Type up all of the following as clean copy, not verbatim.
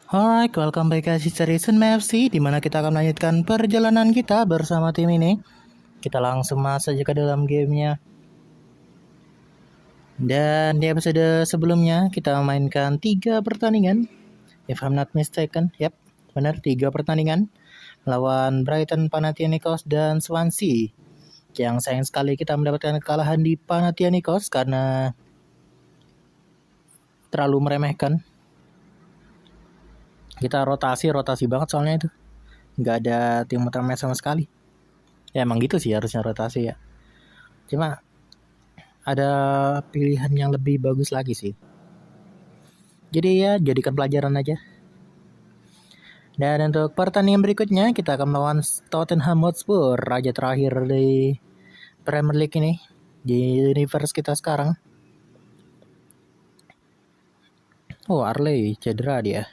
Hai, welcome back guys di Sun FC, di mana kita akan melanjutkan perjalanan kita bersama tim ini. Kita langsung masuk saja ke dalam gamenya. Dan di episode sebelumnya kita mainkan 3 pertandingan, if I'm not mistaken. Yap, benar 3 pertandingan lawan Brighton, Panathinaikos, dan Swansea. Yang sayang sekali kita mendapatkan kekalahan di Panathinaikos karena terlalu meremehkan. Kita rotasi banget soalnya itu. Nggak ada tim utama sama sekali. Ya emang gitu sih harusnya rotasi ya. Cuma ada pilihan yang lebih bagus lagi sih. Jadi ya jadikan pelajaran aja. Dan untuk pertandingan berikutnya kita akan melawan Tottenham Hotspur, raja terakhir di Premier League ini di universe kita sekarang. Oh, Arley cedera dia.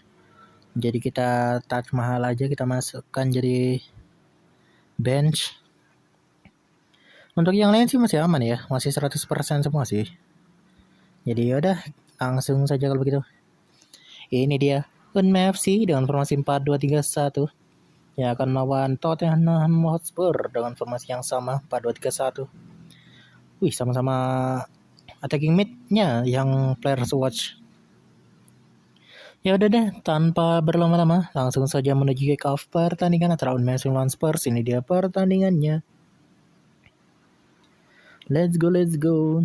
Jadi kita touch mahal aja, kita masukkan jadi bench. Untuk yang lain sih masih aman ya, masih 100% semua sih. Jadi yaudah, langsung saja kalau begitu. Ini dia FC dengan formasi 4-2-3-1 yang akan melawan Tottenham Hotspur dengan formasi yang sama 4-2-3-1. Wih, sama-sama attacking mid-nya yang players watch. Ya udah deh, tanpa berlama-lama, langsung saja menuju kick off pertandingan antara UNMEF lawan Spurs. Ini dia pertandingannya. Let's go.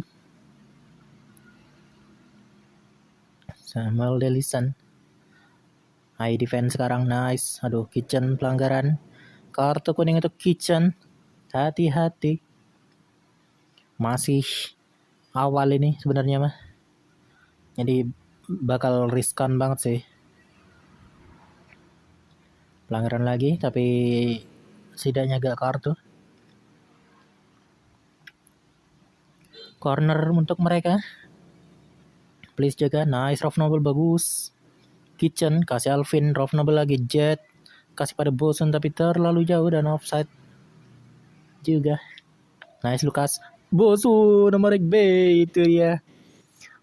Samuel Delisan. High defense sekarang, nice. Aduh, Kitchen pelanggaran. Kartu kuning untuk Kitchen. Hati-hati. Masih awal ini sebenarnya mah. Jadi bakal riskan banget sih. Pelanggaran lagi, tapi setidaknya gak kartu. Corner untuk mereka. Please jaga, nice. Rough Noble bagus. Kitchen, kasih Alvin. Rough Noble lagi, Jet. Kasih pada Bosun tapi terlalu jauh dan offside juga. Nice Lukas. Bosun nomor B itu ya.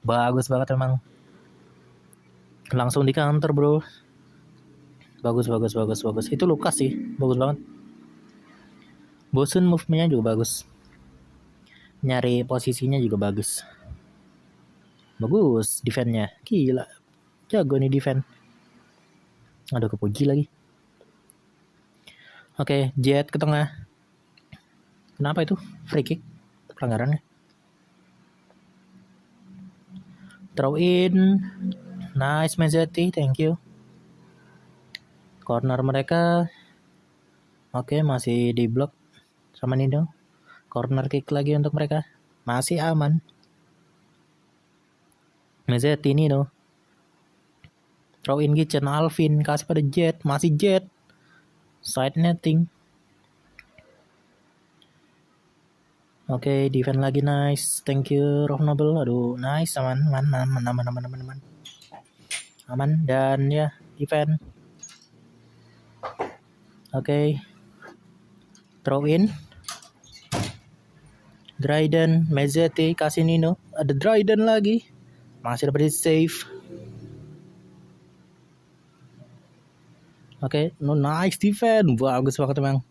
Bagus banget emang. Langsung di counter bro. Bagus. Itu Lukas sih, bagus banget. Bosun movement-nya juga bagus. Nyari posisinya juga bagus. Bagus defense-nya. Gila. Jago nih defense. Aduh kepuji lagi. Oke, Jet ke tengah. Kenapa itu? Free kick. Pelanggarannya. Throw in. Nice Mazzetti, thank you. Corner mereka. Oke, masih di block sama Nino. Corner kick lagi untuk mereka. Masih aman. Mazzetti Nino. Throw in Kitchen, Alvin. Kasih pada Jet. Masih Jet. Side netting. Oke, defense lagi nice. Thank you, Rough Noble. Aduh, nice. Aman. Aman. Dan ya, defense. Oke. Throw in. Dryden, Mazzetti, kasih Nino. Ada Dryden lagi. Masih dapat save. Oke, no, nice defense. Bagus banget emang.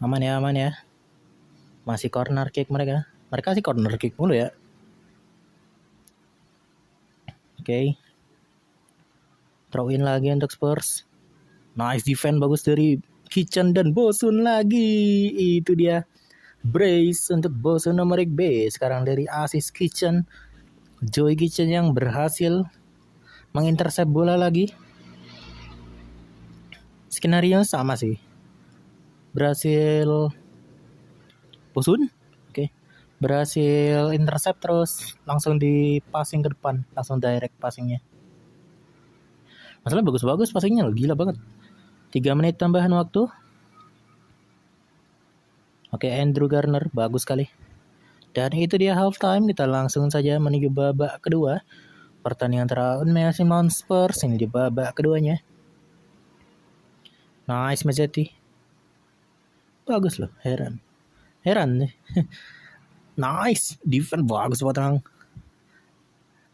Aman ya. Masih corner kick mereka. Mereka sih corner kick mulu ya. Oke. Throw in lagi untuk Spurs. Nice defense bagus dari Kitchen dan Bosun lagi. Itu dia. Brace untuk Bosun nomor B. Sekarang dari assist Kitchen. Joey Kitchen yang berhasil mengintercept bola lagi. Skenario sama sih. Berhasil Bosun. Oke. Berhasil intercept terus langsung di passing ke depan. Langsung direct passingnya. Masalah bagus-bagus passingnya loh. Gila banget. 3 menit tambahan waktu. Oke, Andrew Garner. Bagus sekali. Dan itu dia half time. Kita langsung saja menuju babak kedua. Pertandingan antara UNMEF lawan Spurs. Ini di babak keduanya. Nice Mazzetti. Bagus loh. Heran nih. Nice. Defense bagus banget.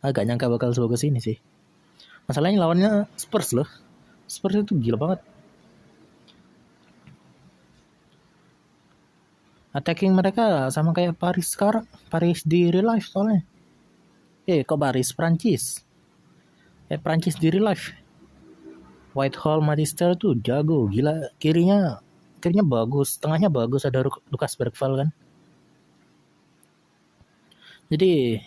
Agak nyangka bakal sebagus ini sih. Masalahnya lawannya Spurs loh. Spurs itu gila banget. Attacking mereka sama kayak Paris sekarang. Paris di real life soalnya. Kok Paris? Prancis. Prancis di real life. Whitehall Manchester tuh jago, gila. Kirinya bagus, tengahnya bagus, ada Lucas Bergvall kan. Jadi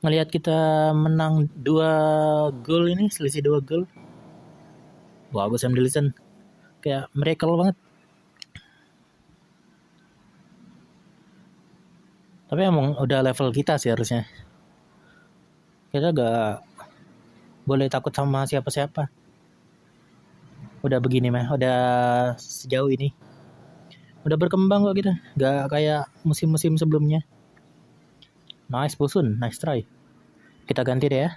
ngelihat kita menang 2 gol ini, selisih 2 gol. Bagus Sam Dilson. Kayak miracle banget. Tapi emang udah level kita sih harusnya. Kita gak boleh takut sama siapa-siapa. Udah begini mah, udah sejauh ini. Udah berkembang kok kita. Gak kayak musim-musim sebelumnya. Nice Bosun, nice try. Kita ganti deh ya.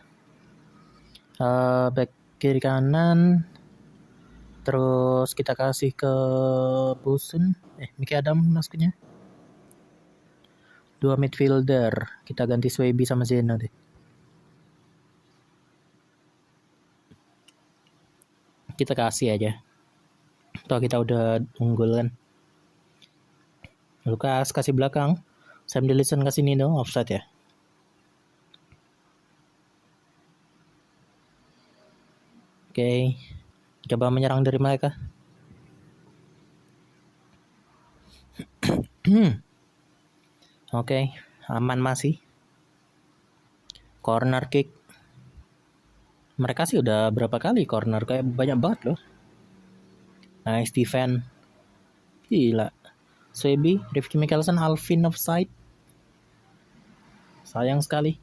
Back kiri kanan. Terus kita kasih ke Bosun. Mickey Adam maksudnya. 2 midfielder. Kita ganti Swaby sama Zeno deh. Kita kasih aja. Toh kita udah unggul kan. Lukas kasih belakang. Sam Dilson kasih Nino. Offside ya. Oke. Coba menyerang dari mereka. Oke. Aman masih. Corner kick. Mereka sih udah berapa kali corner. Kayak banyak banget loh. Nice defense. Gila. Swaby, Rifki Mikkelsen, Alvin offside. Sayang sekali.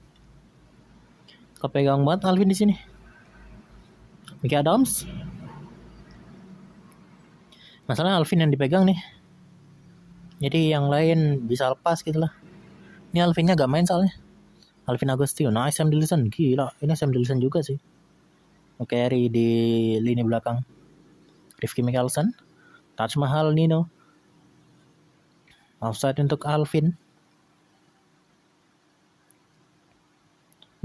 Kepegang banget Alvin di sini. Mickey Adams. Masalahnya Alvin yang dipegang nih. Jadi yang lain bisa lepas gitu lah. Ini Alvinnya gak main soalnya. Alvin Agostino. Nice Sam Dilson. Gila. Ini Sam Dilson juga sih. Carry di lini belakang. Rifki Mikkelsen. Taj Mahal Nino. Offside untuk Alvin.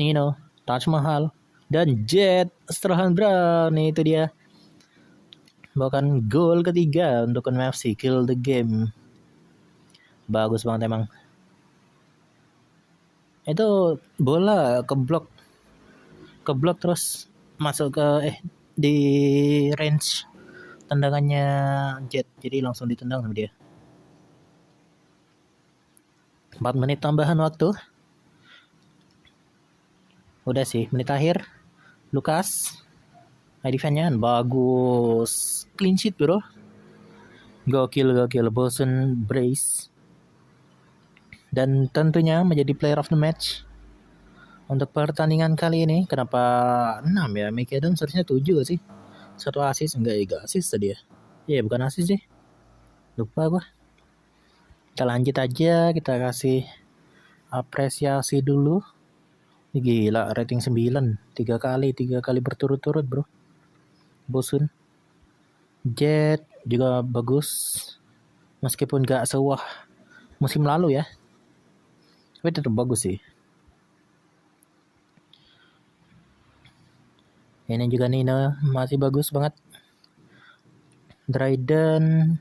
Nino. Taj Mahal. Dan Jet Strahan Brown. Itu dia. Bahkan gol ketiga untuk NFC. Kill the game. Bagus banget emang. Itu bola keblok terus masuk ke di range tendangannya Jet. Jadi langsung ditendang sama dia. 4 menit tambahan waktu. Udah sih, menit akhir. Lukas. Defense-nya bagus. Clean sheet bro. Gokil. Bosun brace. Dan tentunya menjadi player of the match. Untuk pertandingan kali ini. Kenapa 6 ya? Mickey Adams seharusnya 7 sih. 1 assist. Enggak assist tadi ya. Iya bukan assist sih. Lupa gua. Kita lanjut aja. Kita kasih apresiasi dulu. Gila rating 9. 3 kali berturut-turut bro. Bosun. Jet juga bagus. Meskipun gak sewah musim lalu ya. Tapi tetap bagus sih. Ini juga Nino masih bagus banget. Dryden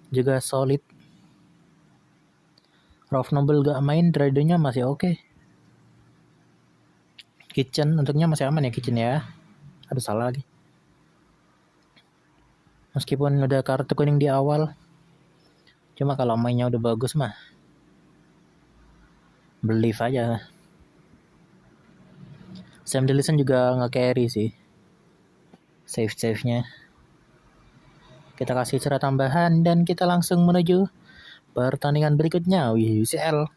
juga solid. Ralph Noble gak main, Drydennya masih oke. Kitchen untuknya masih aman ya Kitchen ya. Aduh salah lagi. Meskipun udah kartu kuning di awal. Cuma kalau mainnya udah bagus mah. Believe aja. Sam Dilson juga nge-carry sih. Save-nya. Kita kasih cara tambahan dan kita langsung menuju pertandingan berikutnya. UCL.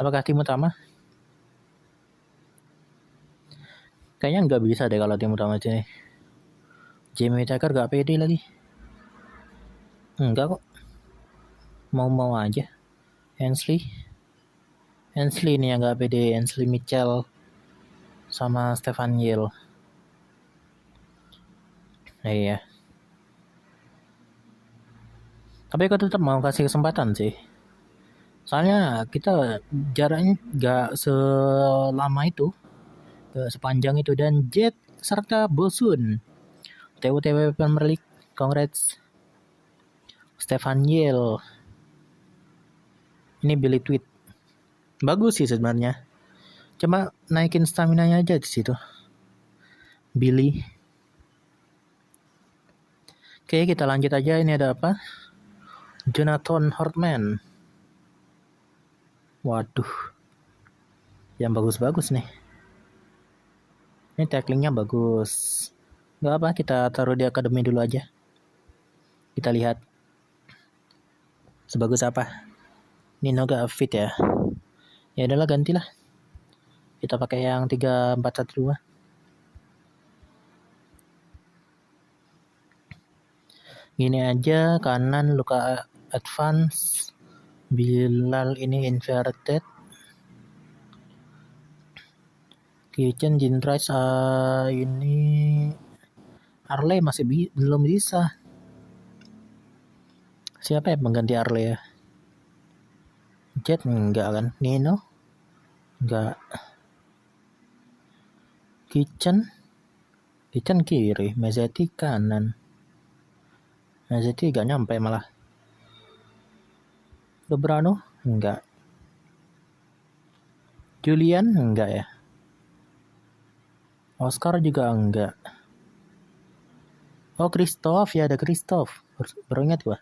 Apakah tim utama? Kayaknya nggak bisa deh kalau tim utama sini. Jamie Tucker gak pede lagi. Enggak kok. Mau aja. Hensley nih yang gak pede. Hensley Mitchell sama Stefan Yell. Iya. Tapi aku tetap mau kasih kesempatan sih. Soalnya kita jaraknya gak selama itu, gak sepanjang itu. Dan Jet serta Bosun TWTW Premier League, congrats. Stefan Yel, ini Billy Tweet, bagus sih sebenarnya. Coba naikin stamina-nya aja di situ, Billy. Oke, kita lanjut aja. Ini ada apa? Jonathan Hortman. Waduh, yang bagus-bagus nih. Ini tacklingnya bagus. Gak apa, kita taruh di akademi dulu aja. Kita lihat sebagus apa. Nino gak fit ya. Ya udahlah, gantilah. Kita pakai yang 3-4-1-2. Gini aja, kanan Luka advance, Bilal ini inverted, Kitchen Jinrice ini Arley masih belum bisa. Siapa yang mengganti Arley ya? Jet enggak kan? Nino enggak. Kitchen kiri, Mazzetti kanan. Mazzetti gak nyampe malah. Dobrano enggak. Julian enggak ya. Oscar juga enggak. Oh, Christoph ya, ada Christoph. Baru ingat gua.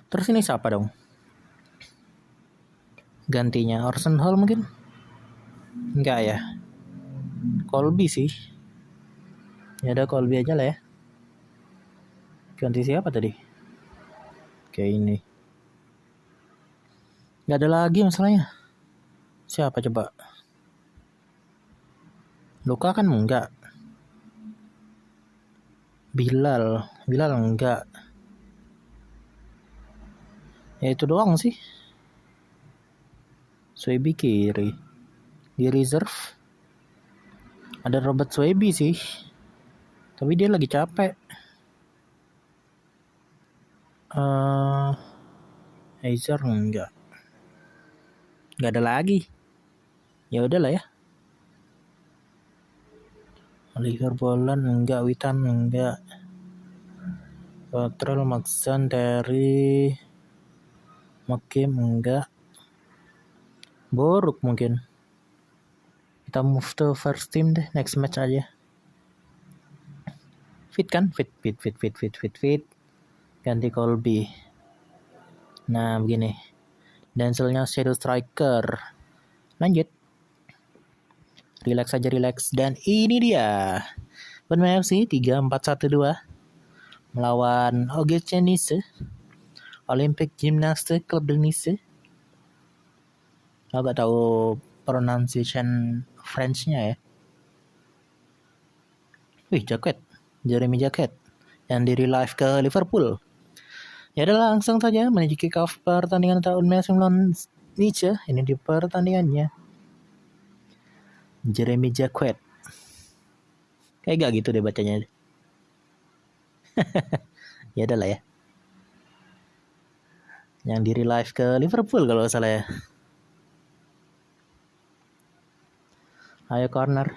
Terus ini siapa dong? Gantinya Orson Hall mungkin? Enggak ya. Colby sih. Ya ada Colby aja lah ya. Ganti siapa tadi? Kayak ini. Gak ada lagi masalahnya. Siapa coba? Luka kan enggak. Bilal enggak. Ya itu doang sih. Swaby kiri. Di reserve ada Robert Swaby sih. Tapi dia lagi capek. Heiser enggak. Enggak ada lagi. Ya udahlah ya. Oliver Boland enggak, Witan enggak. Patrol, Maxan, Terry, Makim enggak. Boruk mungkin. Kita move to first team deh, next match aja. Fit kan? Fit. Ganti Colby. Nah, begini. Denzelnya shadow striker. Lanjut. Relax aja, relax. Dan ini dia. Benma FC 3-4-1-2 melawan OGC Nice, Olympic Gymnastic Club de Nice. Aku gak tahu pronunciation French-nya ya. Wih, Jeremy Jacquet yang di relive ke Liverpool. Ya udah, langsung saja menuju kick off pertandingan tahun melawan Nice. Ini di pertandingannya. Jeremy Jacquet. Kayak gak gitu deh bacanya. Ya udah lah ya. Yang di relive ke Liverpool kalau salah ya. Ayo corner.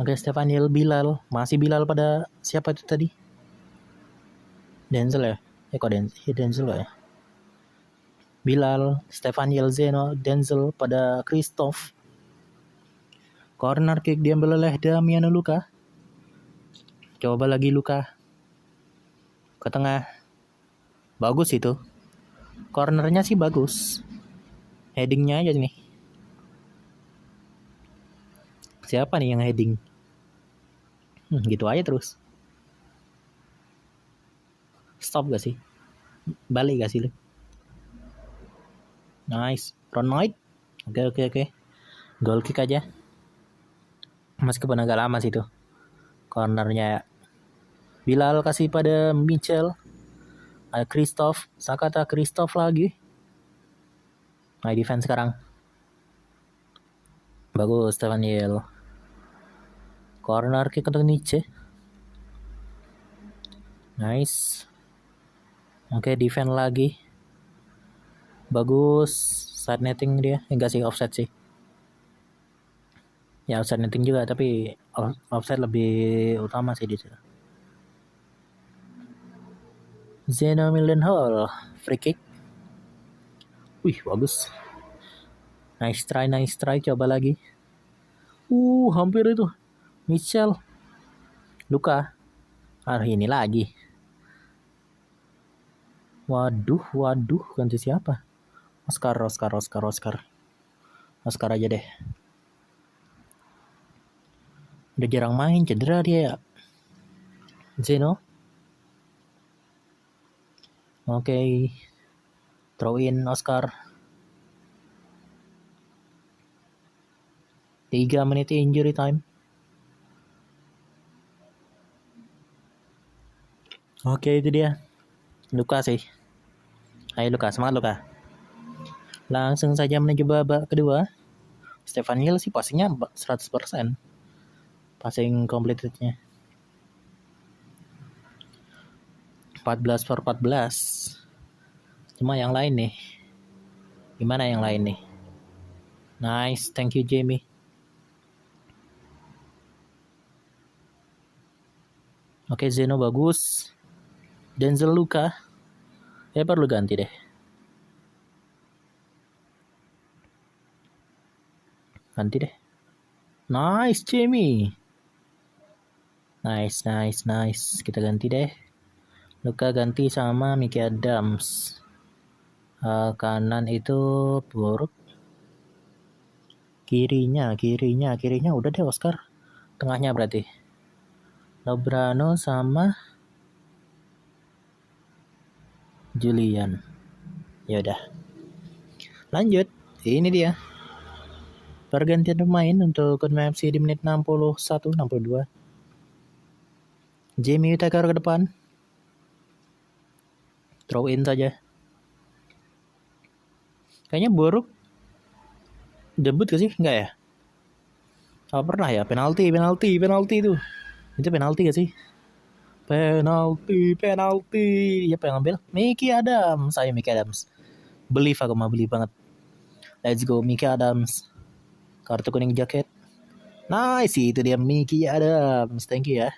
Oke, Stefaniel Bilal. Masih Bilal pada siapa itu tadi? Denzel ya? Kok Denzel ya? Bilal, Stefaniel Zeno, Denzel pada Christoph. Corner kick diambil oleh Damiano Luka. Coba lagi Luka. Ke tengah. Bagus itu. Cornernya sih bagus. Headingnya aja nih. Siapa nih yang heading? Gitu aja terus. Stop gak sih? Balik gak sih lu? Nice. Ron Knight. Oke. Goal kick aja. Meskipun agak lama sih tuh. Cornernya Bilal kasih pada Mitchell. Ada Christoph. Sakata Christoph lagi. Nah, defense sekarang. Bagus, Stefaniel. Corner kick untuk Nice. Nice. Oke, defend lagi. Bagus. Side netting dia. Enggak sih, offset sih. Ya, offset netting juga, tapi offset lebih utama sih di situ. Zeno Millenhall. Free kick. Wih, bagus. Nice try. Coba lagi. Hampir itu. Michel. Luka. Ini lagi. Waduh. Ganti siapa? Oscar. Oscar aja deh. Udah jarang main, cedera dia ya. Zeno. Oke. Throw in Oscar. 3 menit injury time. Oke, itu dia. Luka sih. Ayo Luka, semangat Luka. Langsung saja menuju babak kedua. Stefan Hill sih passingnya 100%. Passing completed-nya. 14/14. Cuma yang lain nih. Gimana yang lain nih? Nice, thank you Jamie. Oke, Zeno bagus. Denzel Luka. Perlu ganti deh. Ganti deh. Nice, Jamie. Nice. Kita ganti deh. Luka ganti sama Mickey Adams. Kanan itu buruk. Kirinya udah deh Oscar. Tengahnya berarti Lobrano sama Julian. Ya udah. Lanjut. Ini dia. Pergantian pemain untuk Kunming FC di menit 61-62. Jamie Whittaker ke depan. Throw in saja. Kayaknya buruk. Debut gak sih? Enggak ya? Apa pernah ya? Penalti itu. Itu penalti gak sih? Penalti. Siapa yang ngambil? Mickey Adams. Saya Mickey Adams. Believe banget. Let's go Mickey Adams. Kartu kuning jaket. Nice, itu dia Mickey Adams. Thank you ya.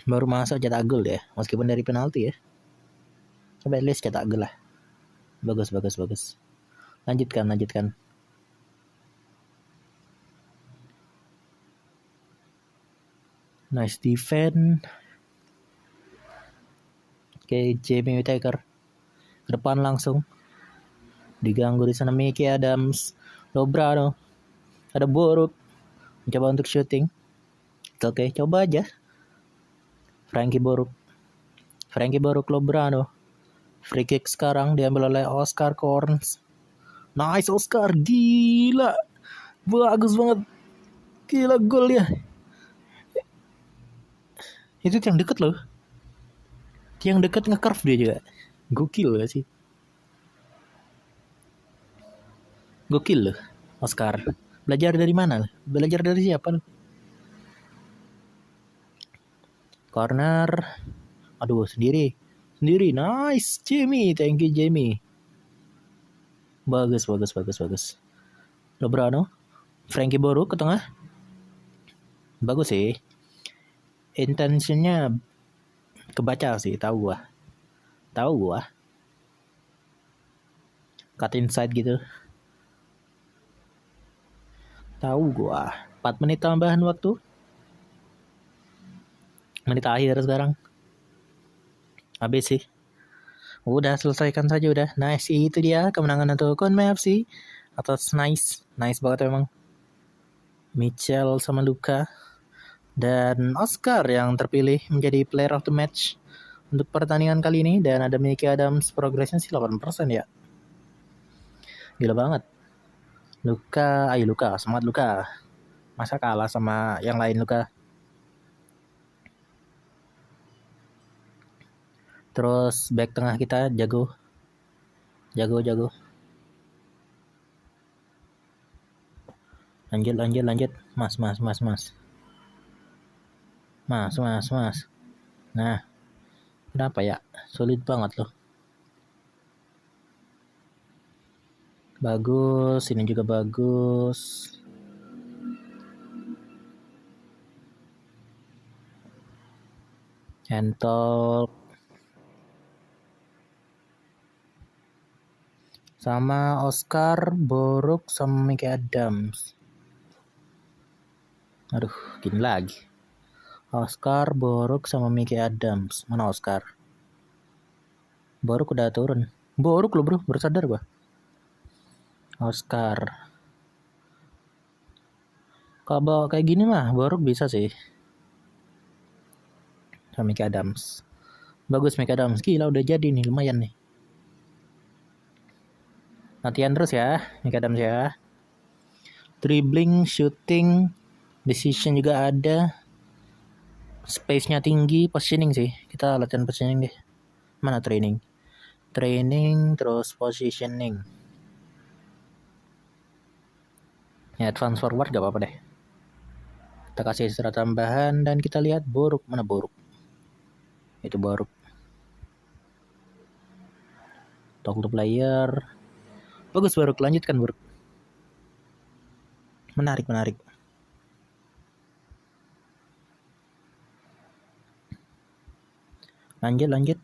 Baru masuk cetak gol ya. Meskipun dari penalti ya. Coba at least cetak gol lah. Bagus. Lanjutkan. Nice defense. Oke, Jamie Whittaker ke depan langsung. Diganggu di sana Mickey Adams. Lobrano. Ada Boruk. Mencoba untuk shooting. Oke, coba aja. Frankie Boruk Lobrano. Free kick sekarang diambil oleh Oscar Corns. Nice Oscar, gila. Bagus banget. Gila gol ya. Itu yang deket loh. Yang deket nge-curve dia juga. Gokil gak sih? Gokil loh Oscar. Belajar dari mana? Belajar dari siapa loh? Corner. Aduh, sendiri. Nice, Jamie. Thank you, Jamie. Bagus. Lobrano. Frankie Boru ke tengah. Bagus sih. Intentionnya kebaca sih, tahu gua. Cut inside gitu. Tahu gua. 4 menit tambahan waktu. Menit akhir sekarang. Habis sih. Udah selesaikan saja udah. Nice, itu dia kemenangan untuk Kunming FC atas nice banget memang. Michel sama Luka dan Oscar yang terpilih menjadi player of the match untuk pertandingan kali ini. Dan ada Mickey Adams, progresnya sih 8% ya. Gila banget. Luka, semangat Luka. Masa kalah sama yang lain Luka. Terus back tengah kita jago. Lanjut. Mas. Nah, kenapa ya? Sulit banget loh. Bagus, ini juga bagus. Centol. Sama Oscar, Boruk, sama Mickey Adams. Aduh, gini lagi. Oscar, Boruk, sama Mickey Adams. Mana Oscar? Boruk udah turun. Boruk loh bro, bersadar gua. Oscar. Kalau bawa kayak gini mah, Boruk bisa sih. Sama Mickey Adams. Bagus Mickey Adams. Gila udah jadi nih, lumayan nih. Latihan terus ya, Mickey Adams ya. Dribbling, shooting, decision juga ada. Space-nya tinggi, positioning sih. Kita latihan positioning deh. Mana training? Training, terus positioning. Ya, advance forward gak apa-apa deh. Kita kasih istirahat tambahan dan kita lihat Boruk. Mana Boruk? Itu Boruk. Talk to player. Bagus Boruk, lanjutkan Boruk. Menarik. Lanjut.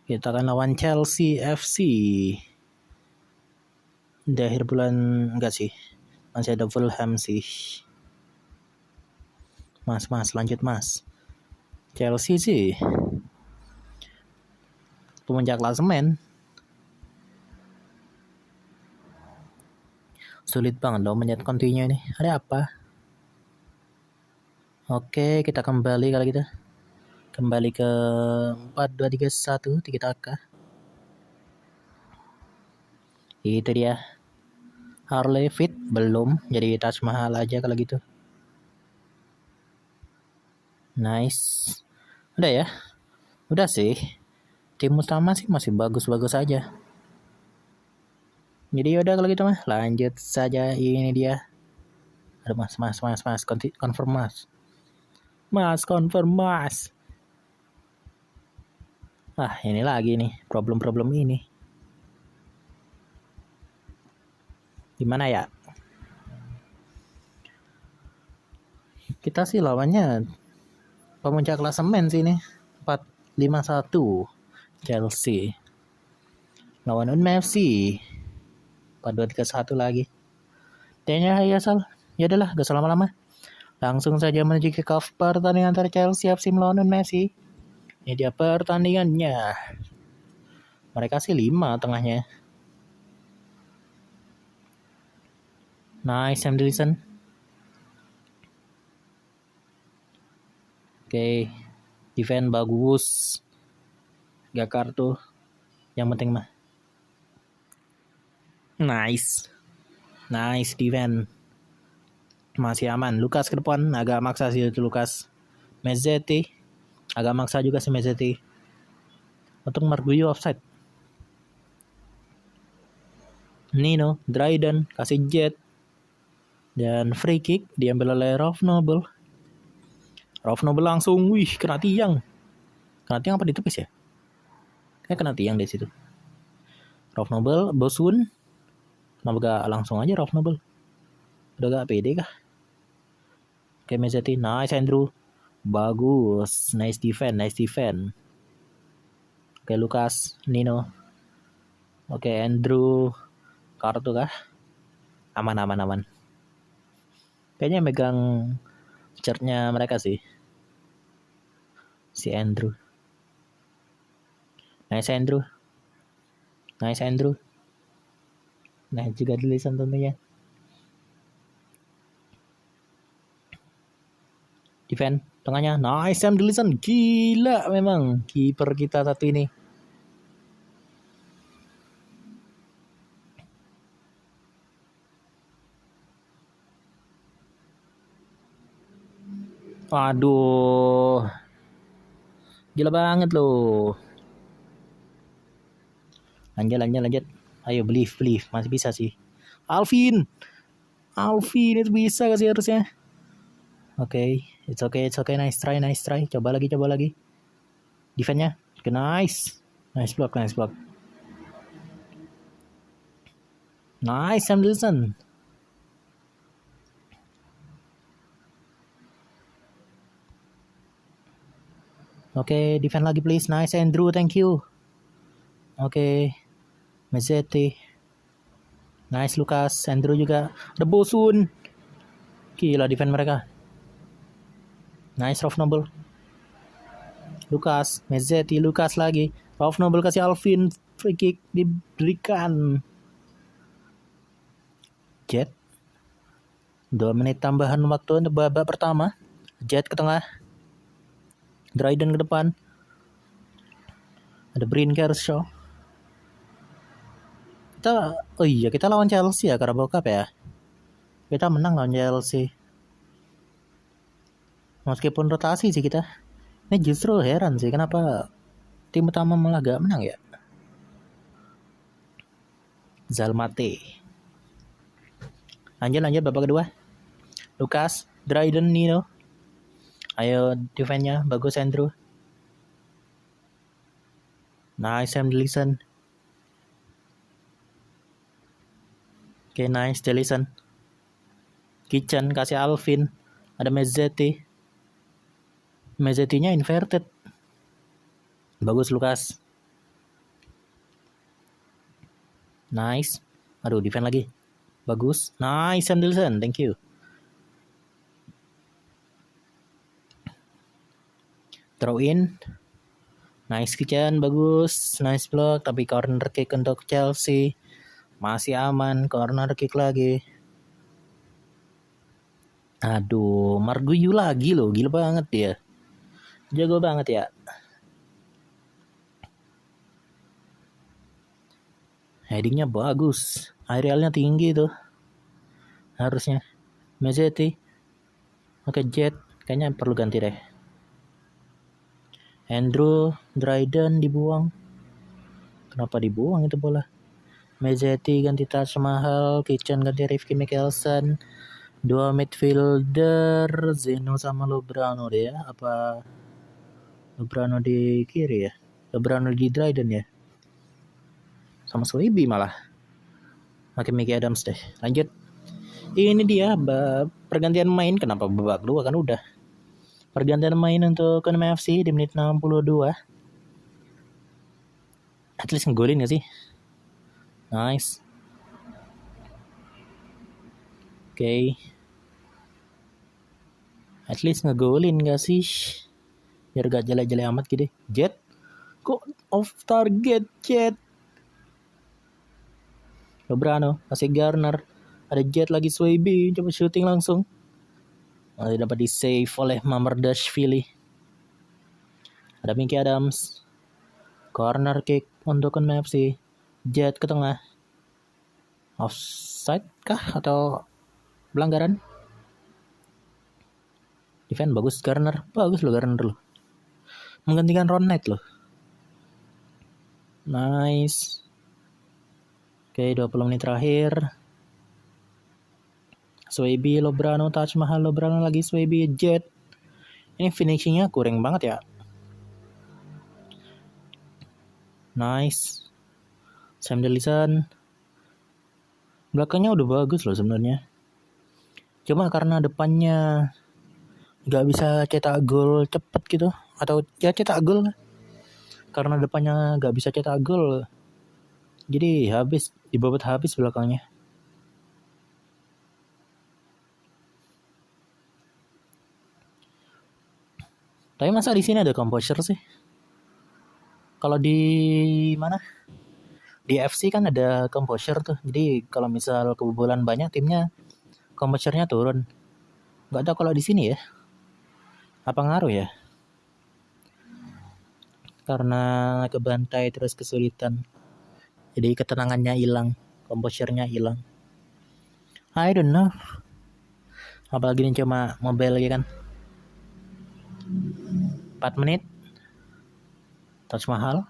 Kita akan lawan Chelsea FC. Di akhir bulan enggak sih. Masih ada Fulham sih. Mas, lanjut mas. Chelsea sih pemuncak klasemen. Sulit banget loh menjadi continue ini. Ada apa? Oke, kita kembali kalau gitu. Kembali ke 4-2-3-1 Tiki Taka. Itu dia. Harley fit belum, jadi Taj Mahal aja kalau gitu. Nice. Udah ya. Udah sih. Tim utama sih masih bagus-bagus aja. Jadi yaudah kalau gitu mah, lanjut saja. Ini dia. Aduh mas, confirm mas. Mas, confirm mas. Ah, ini lagi nih, problem ini. Gimana ya? Kita sih lawannya pemuncak klasemen sih nih. 4-5-1 Chelsea. Lawan Unm FC. 4-2-3-1 lagi. Kayaknya ya Sal. Ya udahlah, gak usah lama-lama. Langsung saja menuju kick off pertandingan antara Chelsea FC melawan Unm FC. Ini dia pertandingannya. Mereka sih 5 tengahnya. Nice, Sam Dilson. Oke. Defense bagus. Gak kartu. Yang penting mah. Nice defense. Masih aman. Lukas ke depan. Agak maksa sih itu Lukas. Mezzetti. Agak maksa juga si Mezzetti. Untuk Marguyo offside. Nino, Dryden, kasih jet. Dan free kick diambil oleh Rolf Nobel. Rolf Nobel langsung, kena tiang. Kena tiang apa ditepis ya? Kayak kena tiang di situ. Rolf Nobel, Bosun. Kenapa gak langsung aja Rolf Nobel? Udah gak pede kah? Oke, Mezzetti, nice Andrew. Bagus, nice defense. Oke, Lukas, Nino. Oke, Andrew. Kartu kah? Aman. Kayaknya megang shirtnya mereka sih. Si Andrew. Nice Andrew. Nah juga tulisan tentunya. Defense tengahnya. Nice Sam Dilson. Gila memang kiper kita satu ini. Aduh. Gila banget loh. Lanjut. Ayo believe. Masih bisa sih. Alvin itu bisa gak sih harusnya? Oke. It's okay. Nice try. Coba lagi. Defense-nya. Nice. Nice block. Nice, Sam Wilson. Oke, defend lagi please. Nice, Andrew. Thank you. Oke. Mazzetti. Nice, Lucas. Andrew juga. Ada Bosun. Gila defend mereka. Nice, Rolf Noble. Lucas. Mazzetti. Lucas lagi. Rolf Noble kasih Alvin. Free kick diberikan. Jet. 2 menit tambahan waktu untuk babak pertama. Jet ke tengah. Dryden ke depan. Ada Bryn Kershaw. Kita lawan Chelsea ya, Carabao Cup ya. Kita menang lawan Chelsea. Meskipun rotasi sih kita. Ini justru heran sih kenapa tim utama malah gak menang ya. Zalmate. Lanjut babak kedua. Lucas, Dryden, Nino. Ayo defense-nya bagus Andrew. Nice Sam Dillison. Oke, nice Dillison. Kitchen kasih Alvin. Ada Mazzetti. Mazzetti-nya inverted. Bagus Lucas. Nice. Aduh, defend lagi. Bagus. Nice Sam Dillison. Thank you. Throw in. Nice Kitchen, bagus. Nice block, tapi corner kick untuk Chelsea. Masih aman, corner kick lagi. Aduh, Marguyu lagi loh, gila banget dia. Jago banget ya. Headingnya bagus. Aerialnya tinggi tuh. Harusnya. Mazzetti. Oke, Jet. Kayaknya perlu ganti deh. Andrew, Dryden dibuang. Kenapa dibuang itu bola? Mazzetti ganti Taj Mahal, Kitchen ganti Rifki Mikkelsen. 2 midfielder, Zeno sama Lobrano deh ya. Apa Lobrano di kiri ya? Lobrano di Dryden ya? Sama Swiby malah. Makin Mickey Adams deh. Lanjut. Ini dia pergantian main. Kenapa babak 2 kan udah. Pergantian main untuk Konami FC di menit 62. At least ngegolin gak sih? Nice. Oke. At least ngegolin gak sih? Biar gak jelek-jelek amat gitu. Jet. Kok off target Jet? Lobrano. Kasih Garner. Ada Jet lagi Swaby. Coba shooting langsung. Dapat di save oleh Mamardashvili. Ada Mickey Adams. Corner kick untuk Konami FC. Jet ke tengah. Offside kah atau pelanggaran? Defense bagus Garner. Bagus loh Garner loh. Menggantikan Ron Knight loh. Nice. Oke, 20 menit terakhir. Swaby, Lobrano, Taj Mahal, Lobrano lagi, Swaby, Jet. Ini finishingnya kurang banget ya. Nice. Sam Dillison. Belakangnya udah bagus loh sebenarnya. Cuma karena depannya gak bisa cetak gol cepet gitu. Atau ya cetak gol. Karena depannya gak bisa cetak gol. Jadi dibabat habis belakangnya. Tapi masa di sini ada composure sih? Kalau di mana? Di FC kan ada composure tuh. Jadi kalau misal kebobolan banyak timnya composure-nya turun. Gak tahu kalau di sini ya. Apa ngaruh ya? Karena kebantai terus kesulitan. Jadi ketenangannya hilang, composure-nya hilang. I don't know. Apalagi ini cuma mobile lagi kan. 4 menit. Taj Mahal.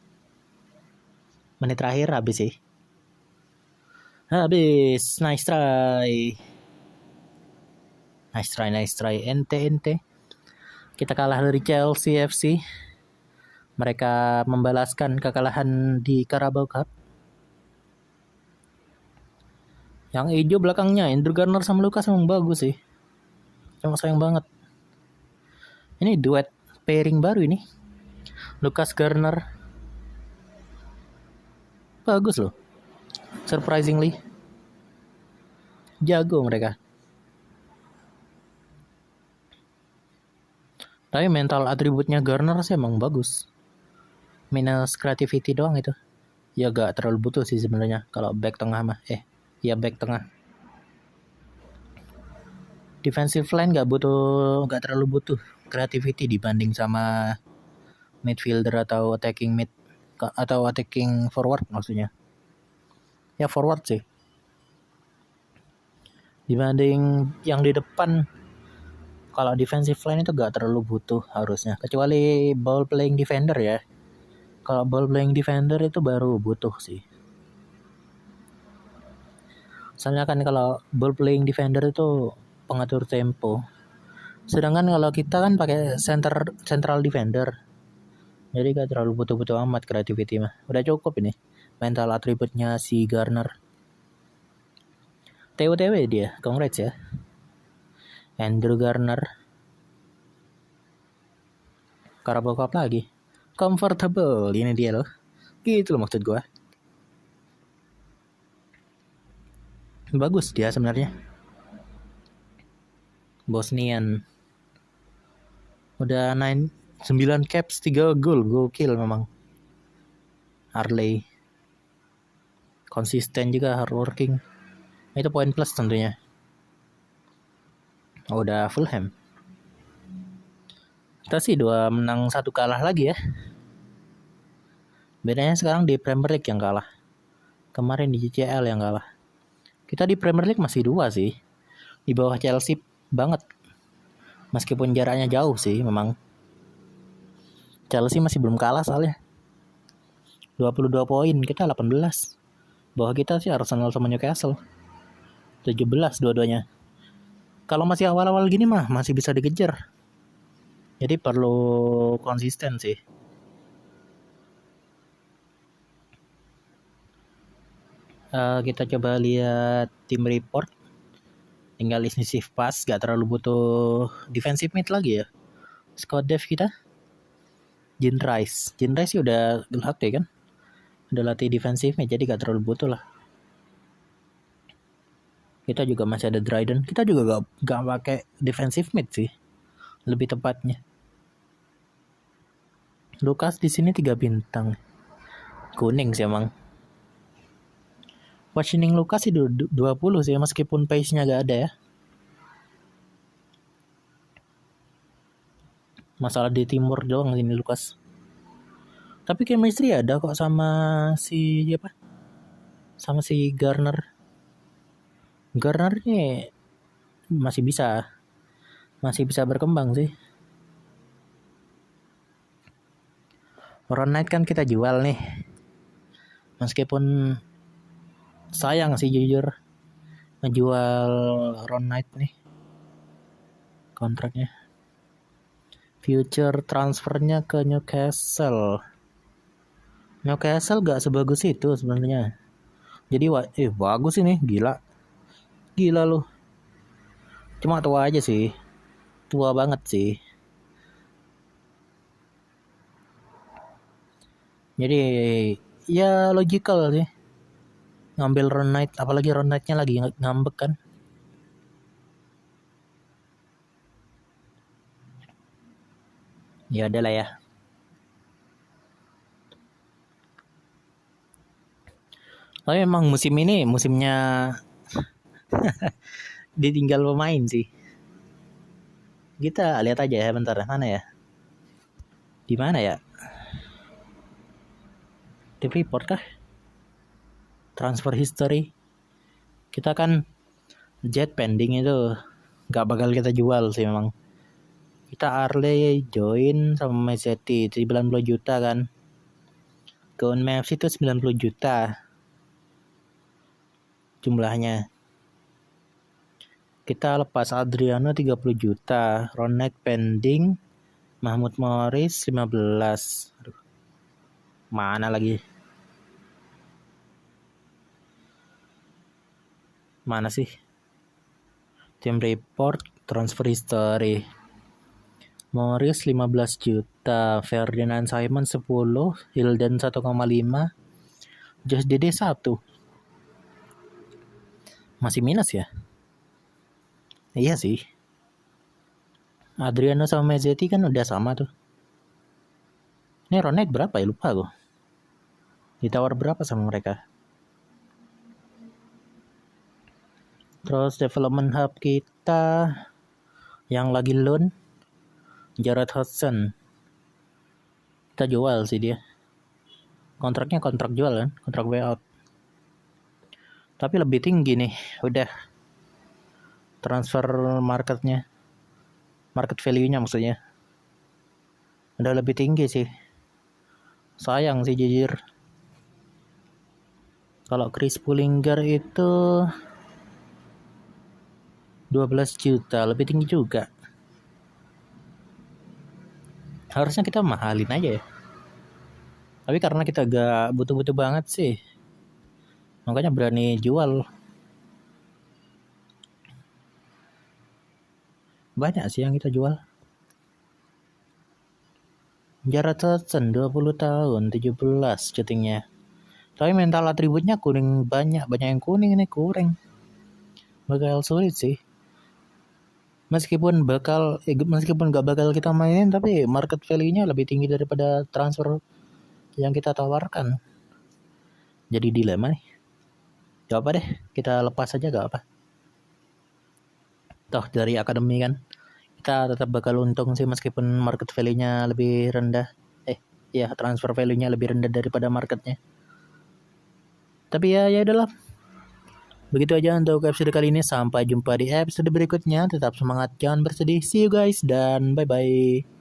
Menit terakhir habis sih. Habis. Nice try. Ente. Kita kalah dari Chelsea FC. Mereka membalaskan kekalahan di Carabao Cup. Yang hijau belakangnya Andrew Garner sama Lucas emang bagus sih. Cuma sayang banget. Ini duet pairing baru ini. Lucas Garner. Bagus loh. Surprisingly. Jago mereka. Tapi mental atributnya Garner sih emang bagus. Minus creativity doang itu. Ya gak terlalu butuh sih sebenarnya kalau back tengah mah. Ya back tengah. Defensive line gak terlalu butuh creativity dibanding sama midfielder atau attacking mid atau attacking forward maksudnya. Ya forward sih. Dibanding yang di depan, kalau defensive line itu gak terlalu butuh harusnya. Kecuali ball playing defender ya. Kalau ball playing defender itu baru butuh sih. Soalnya kan kalau ball playing defender itu pengatur tempo. Sedangkan kalau kita kan pakai central defender. Jadi gak terlalu butuh-butuh amat creativity mah. Udah cukup ini. Mental atributnya si Garner. TWTW dia, congrats ya. Andrew Garner. Carabao Cup lagi. Comfortable, ini dia loh. Gitu loh maksud gue. Bagus dia sebenarnya. Bosnian. Udah 9 caps, 3 gol. Gokil memang. Harley. Konsisten juga, hardworking. Itu poin plus tentunya. Udah Fulham. Kita sih 2 menang 1 kalah lagi ya. Bedanya sekarang di Premier League yang kalah. Kemarin di JCL yang kalah. Kita di Premier League masih 2 sih. Di bawah Chelsea banget. Meskipun jaraknya jauh sih memang. Chelsea masih belum kalah soalnya. 22 poin, kita 18. Bawah kita sih Arsenal sama Newcastle. 17 dua-duanya. Kalau masih awal-awal gini mah masih bisa dikejar. Jadi perlu konsisten sih. Kita coba lihat tim report. Tinggal isi shift pass, gak terlalu butuh defensive mid lagi ya. Squad dev kita Jin Rice sih udah latih kan. Udah latih defensive mid, jadi gak terlalu butuh lah. Kita juga masih ada Dryden. Kita juga gak pakai defensive mid sih. Lebih tepatnya. Lucas di sini 3 bintang. Kuning sih emang. Positioning Lucas sih 20 sih, meskipun pace-nya gak ada ya. Masalah di timur doang ini Lucas. Tapi chemistry ada kok sama si siapa? Sama si Garner. Garner nih masih bisa berkembang sih. Ron Knight kan kita jual nih. Meskipun sayang sih jujur ngejual Ron Knight nih kontraknya. Future transfernya ke Newcastle gak sebagus itu sebenarnya. Jadi bagus ini, gila loh. Cuma tua aja sih, tua banget sih. Jadi ya logical sih ngambil Ron Knight, apalagi Ron Knight-nya lagi ngambek kan. Ya adalah ya. Tapi emang musim ini musimnya ditinggal pemain sih. Kita lihat aja ya bentar, mana ya? Di mana ya? Di report kah? Transfer history. Kita kan jet pending itu gak bakal kita jual sih memang. Kita Arley join sama Mezetti 90 juta kan. Ke Unmefc itu 90 juta jumlahnya. Kita lepas Adriano 30 juta, Ron Knight pending Mahmud Morris 15. Aduh. Mana lagi? Mana sih? Team report transfer history. Morris 15 juta, Ferdinand Simon 10, Hilden 1,5, Josh Dede 1. Masih minus ya? Iya sih. Adriano sama Mezzetti kan udah sama tuh. Ini Ronald berapa ya? Lupa gue. Ditawar berapa sama mereka? Terus development hub kita yang lagi loan, Jared Hodgson. Kita jual sih dia. Kontraknya kontrak jual kan, kontrak buyout. Tapi lebih tinggi nih, udah transfer marketnya, market value-nya maksudnya. Udah lebih tinggi sih. Sayang sih jujur. Kalau Chris Pullinger itu 12 juta, lebih tinggi juga. Harusnya kita mahalin aja ya. Tapi karena kita gak butuh-butuh banget sih, makanya berani jual. Banyak sih yang kita jual. Jared Hodgson 20 tahun, 17 syutingnya. Tapi mental atributnya kuning, banyak yang kuning ini, kuring. Bakal sulit sih. Meskipun gak bakal kita mainin, tapi market value-nya lebih tinggi daripada transfer yang kita tawarkan. Jadi dilema nih. Gak apa deh, kita lepas aja gak apa. Toh dari akademi kan, kita tetap bakal untung sih meskipun market value-nya lebih rendah. Transfer value-nya lebih rendah daripada marketnya. Tapi ya udahlah. Begitu aja untuk episode kali ini. Sampai jumpa di episode berikutnya. Tetap semangat, jangan bersedih. See you guys dan bye-bye.